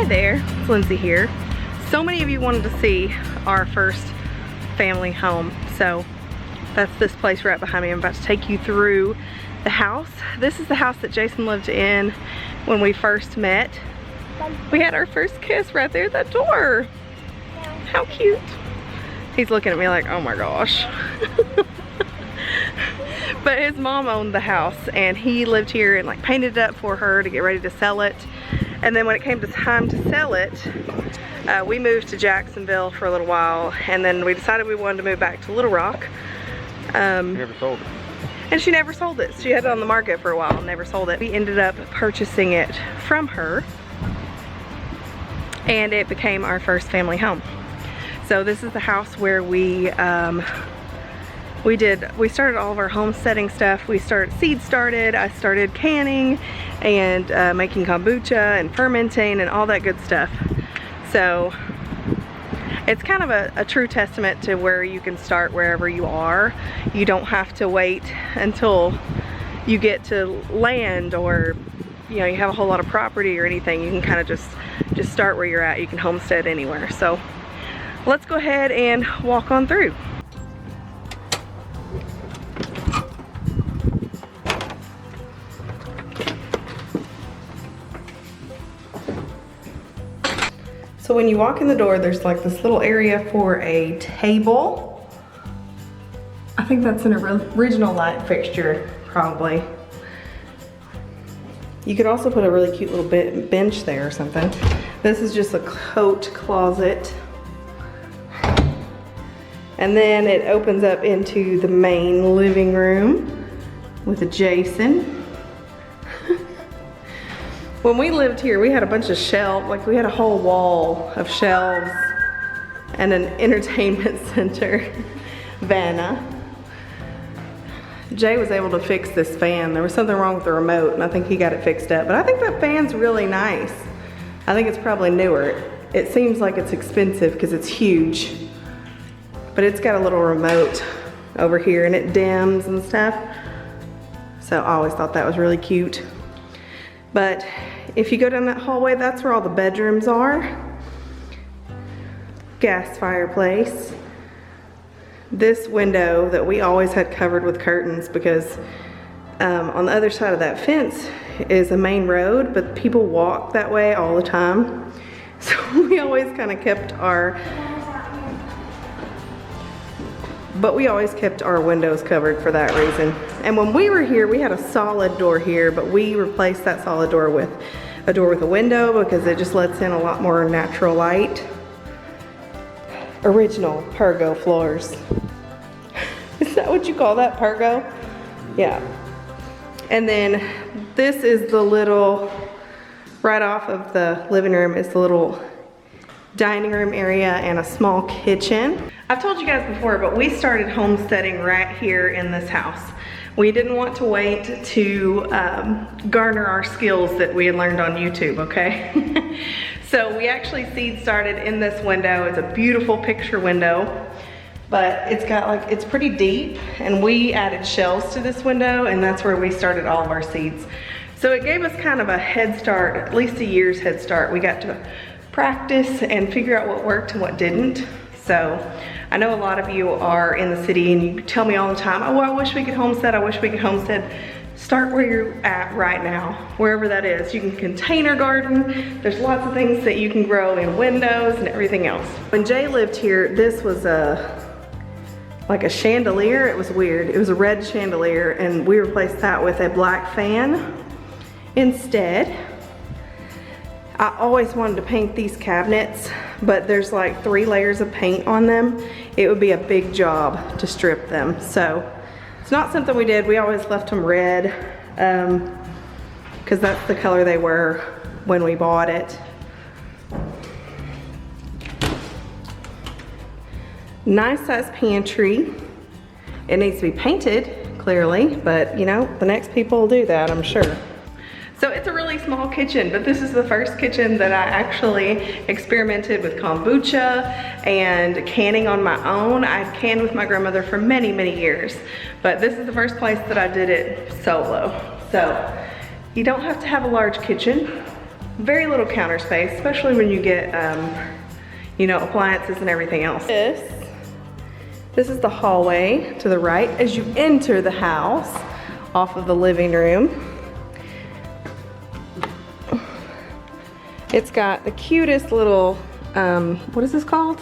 there, it's Lindsey here. So many of you wanted to see our first family home, so that's this place right behind me. I'm about to take you through the house. This is the house that Jason lived in when we first met. We had our first kiss right there at that door. How cute. He's looking at me like, oh my gosh. But his mom owned the house and he lived here and like painted it up for her to get ready to sell it. And then when it came to time to sell it, we moved to Jacksonville for a little while, and then we decided we wanted to move back to Little Rock. She never sold it. And she never sold it. She had it on the market for a while and never sold it. We ended up purchasing it from her, and it became our first family home. So this is the house where we started all of our homesteading stuff. Seeds started, I started canning and making kombucha and fermenting and all that good stuff. So it's kind of a true testament to where you can start wherever you are. You don't have to wait until you get to land, or you know, you have a whole lot of property or anything. You can kind of just start where you're at. You can homestead anywhere. So let's go ahead and walk on through. So when you walk in the door, there's like this little area for a table. I think that's an original light fixture, probably. You could also put a really cute little bench there or something. This is just a coat closet. And then it opens up into the main living room with a Jason. When we lived here, we had a bunch of shelves, like we had a whole wall of shelves and an entertainment center. Vanna. Jay was able to fix this fan. There was something wrong with the remote and I think he got it fixed up. But I think that fan's really nice. I think it's probably newer. It seems like it's expensive because it's huge. But it's got a little remote over here and it dims and stuff. So I always thought that was really cute. But if you go down that hallway, that's where all the bedrooms are. Gas fireplace. This window that we always had covered with curtains because on the other side of that fence is a main road, but people walk that way all the time. So we always kind of kept our windows covered for that reason. And when we were here, we had a solid door here, but we replaced that solid door with a door with a window because it just lets in a lot more natural light. Original Pergo floors. Is that what you call that, Pergo? Yeah. And then this is the little, right off of the living room is the little dining room area and a small kitchen. I've told you guys before, but we started homesteading right here in this house. We didn't want to wait to garner our skills that we had learned on YouTube, okay? So we actually seed started in this window. It's a beautiful picture window, but it's pretty deep, and we added shelves to this window, and that's where we started all of our seeds. So it gave us kind of a head start, at least a year's head start. We got to practice and figure out what worked and what didn't. So I know a lot of you are in the city and you tell me all the time, oh, I wish we could homestead, I wish we could homestead. Start where you're at right now, wherever that is. You can container garden. There's lots of things that you can grow in windows and everything else. When Jay lived here, this was like a chandelier. It was weird. It was a red chandelier, and we replaced that with a black fan instead. I always wanted to paint these cabinets, but there's like 3 layers of paint on them. It would be a big job to strip them. So it's not something we did. We always left them red because that's the color they were when we bought it. Nice size pantry. It needs to be painted, clearly, but you know, the next people will do that, I'm sure. So it's a really small kitchen, but this is the first kitchen that I actually experimented with kombucha and canning on my own. I've canned with my grandmother for many, many years, but this is the first place that I did it solo. So you don't have to have a large kitchen. very little counter space, especially when you get, you know, appliances and everything else. This is the hallway to the right as you enter the house off of the living room. It's got the cutest little, what is this called?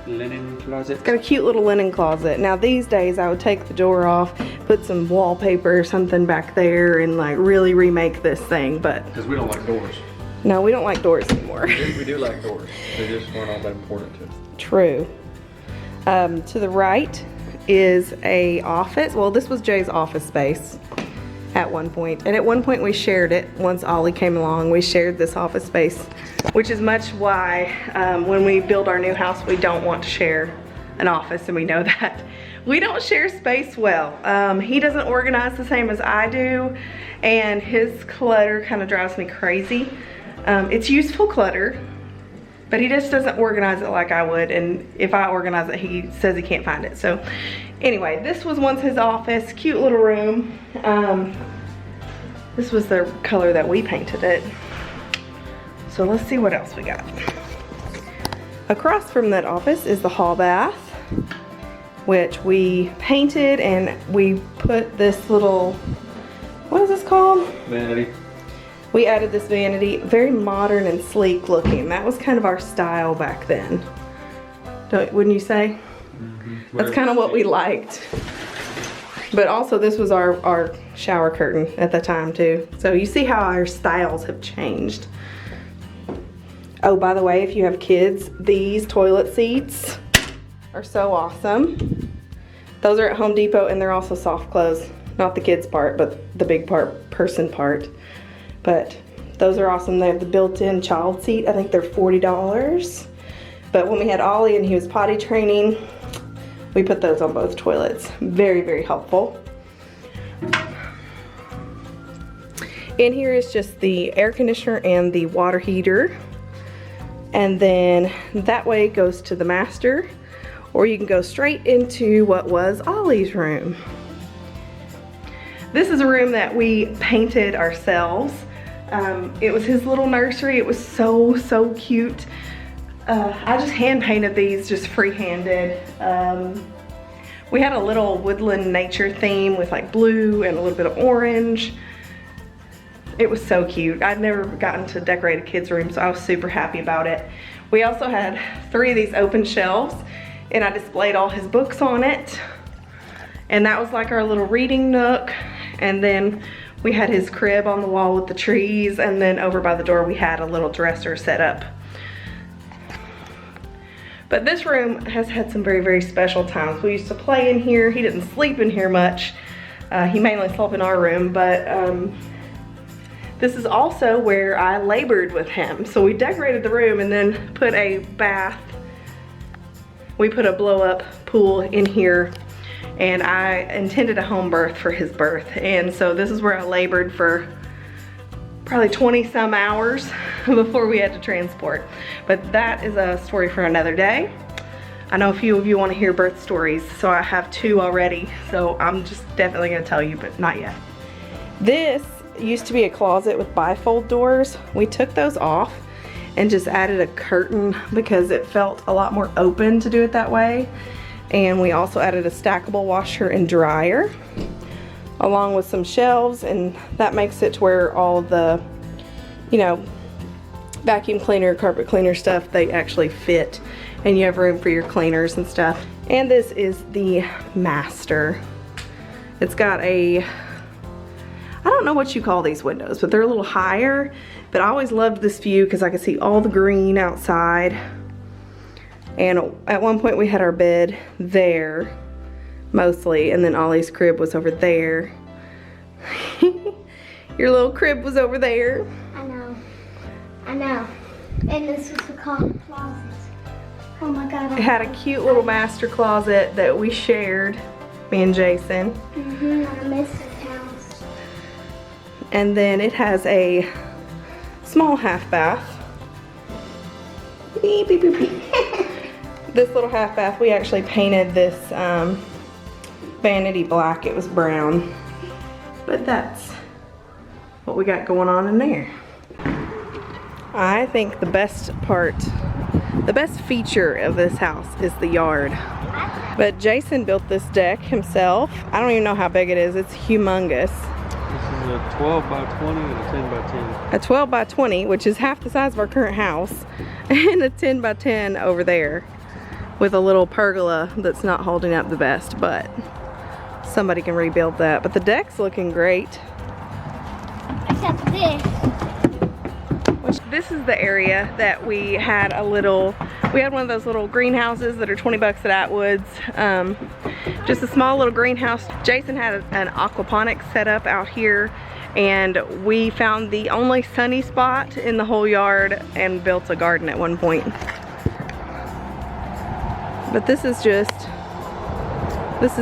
Linen closet. It's got a cute little linen closet. Now these days I would take the door off, put some wallpaper or something back there and like really remake this thing, but. Because we don't like doors. No, we don't like doors anymore. We do like doors. They just weren't all that important to us. True. To the right is a office. Well, this was Jay's office space at one point. And at one point we shared it. Once Ollie came along, we shared this office space, which is much why when we build our new house, we don't want to share an office, and we know that. We don't share space well. He doesn't organize the same as I do, and his clutter kind of drives me crazy. It's useful clutter, but he just doesn't organize it like I would, and if I organize it, he says he can't find it. So anyway, this was once his office, cute little room. This was the color that we painted it. So let's see what else we got. Across from that office is the hall bath, which we painted, and we put this little, what is this called? Vanity. We added this vanity, very modern and sleek looking. That was kind of our style back then. Wouldn't you say? Mm-hmm. That's kind of what we liked. But also this was our shower curtain at the time too. So you see how our styles have changed. Oh, by the way, if you have kids, these toilet seats are so awesome. Those are at Home Depot, and they're also soft close. Not the kids part, but the big person part. But those are awesome. They have the built-in child seat. I think they're $40. But when we had Ollie and he was potty training, we put those on both toilets. Very, very helpful. In here is just the air conditioner and the water heater. And then that way it goes to the master, or you can go straight into what was Ollie's room. This is a room that we painted ourselves. It was his little nursery. It was so, so cute. I just hand painted these, just free-handed. We had a little woodland nature theme with like blue and a little bit of orange. It was so cute. I'd never gotten to decorate a kid's room, so I was super happy about it. We also had 3 of these open shelves, and I displayed all his books on it. And that was like our little reading nook. And then we had his crib on the wall with the trees, and then over by the door we had a little dresser set up. But this room has had some very, very special times. We used to play in here. He didn't sleep in here much. He mainly slept in our room, but this is also where I labored with him. So we decorated the room and then put a bath. We put a blow-up pool in here, and I intended a home birth for his birth. And so this is where I labored for probably 20 some hours before we had to transport. But that is a story for another day. I know a few of you want to hear birth stories, so I have 2 already. So I'm just definitely gonna tell you, but not yet. This used to be a closet with bifold doors. We took those off and just added a curtain because it felt a lot more open to do it that way. And we also added a stackable washer and dryer, along with some shelves, and that makes it to where all the, you know, vacuum cleaner, carpet cleaner stuff, they actually fit, and you have room for your cleaners and stuff. And this is the master. It's got a, I don't know what you call these windows, but they're a little higher, but I always loved this view because I could see all the green outside. And at one point we had our bed there, mostly, and then Ollie's crib was over there. Your little crib was over there. I know. And this was the closet. Oh my God. It had a cute little master closet that we shared, me and Jason. I miss this house. And then it has a small half bath. Beep, beep, beep, beep. This little half bath, we actually painted this vanity black. It was brown. But that's what we got going on in there. I think the best feature of this house is the yard. But Jason built this deck himself. I don't even know how big it is. It's humongous. This is a 12 by 20 and a 10 by 10. A 12 by 20, which is half the size of our current house, and a 10 by 10 over there with a little pergola that's not holding up the best, but somebody can rebuild that. But the deck's looking great. Except this. This is the area that we had we had one of those little greenhouses that are 20 bucks at Atwood's. Just a small little greenhouse. Jason had an aquaponics set up out here, and we found the only sunny spot in the whole yard and built a garden at one point. But this is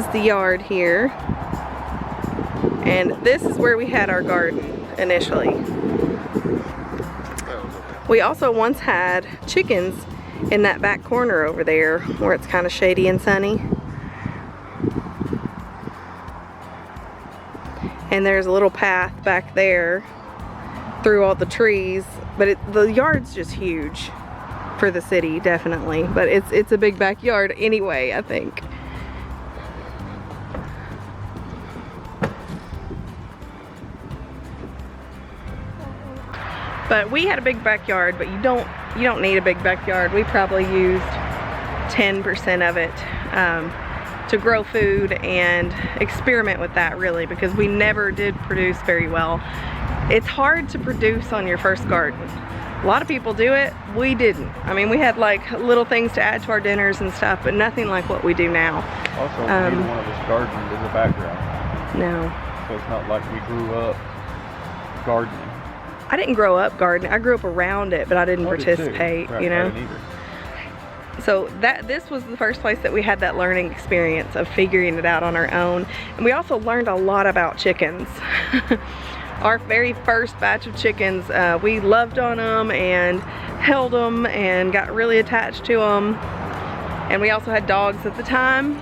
the yard here. And this is where we had our garden initially. We also once had chickens in that back corner over there where it's kind of shady and sunny. And there's a little path back there through all the trees, but the yard's just huge for the city, definitely. But it's a big backyard anyway, I think. But we had a big backyard, but you don't need a big backyard. We probably used 10% of it to grow food and experiment with that, really, because we never did produce very well. It's hard to produce on your first garden. A lot of people do it. We didn't. I mean, we had like little things to add to our dinners and stuff, but nothing like what we do now. Also, neither one of us gardened in the background. No. So it's not like we grew up gardening. I didn't grow up gardening. I grew up around it, but I didn't participate, Right, you know? I didn't either. So this was the first place that we had that learning experience of figuring it out on our own. And we also learned a lot about chickens. Our very first batch of chickens, we loved on them and held them and got really attached to them. And we also had dogs at the time.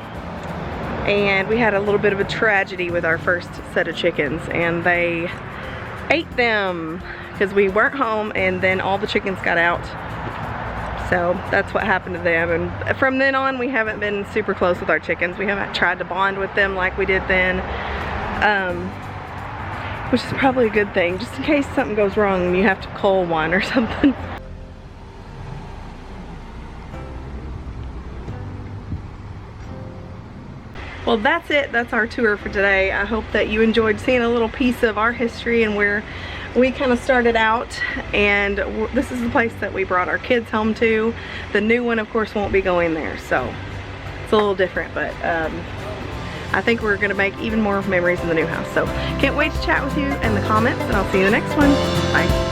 And we had a little bit of a tragedy with our first set of chickens, and they ate them because we weren't home, and then all the chickens got out. So that's what happened to them, and from then on we haven't been super close with our chickens. We haven't tried to bond with them like we did then, which is probably a good thing, just in case something goes wrong and you have to cull one or something. Well, that's it. That's our tour for today. I hope that you enjoyed seeing a little piece of our history and where we kind of started out. And this is the place that we brought our kids home to. The new one, of course, won't be going there, so it's a little different, but I think we're gonna make even more memories in the new house. So can't wait to chat with you in the comments, and I'll see you in the next one. Bye.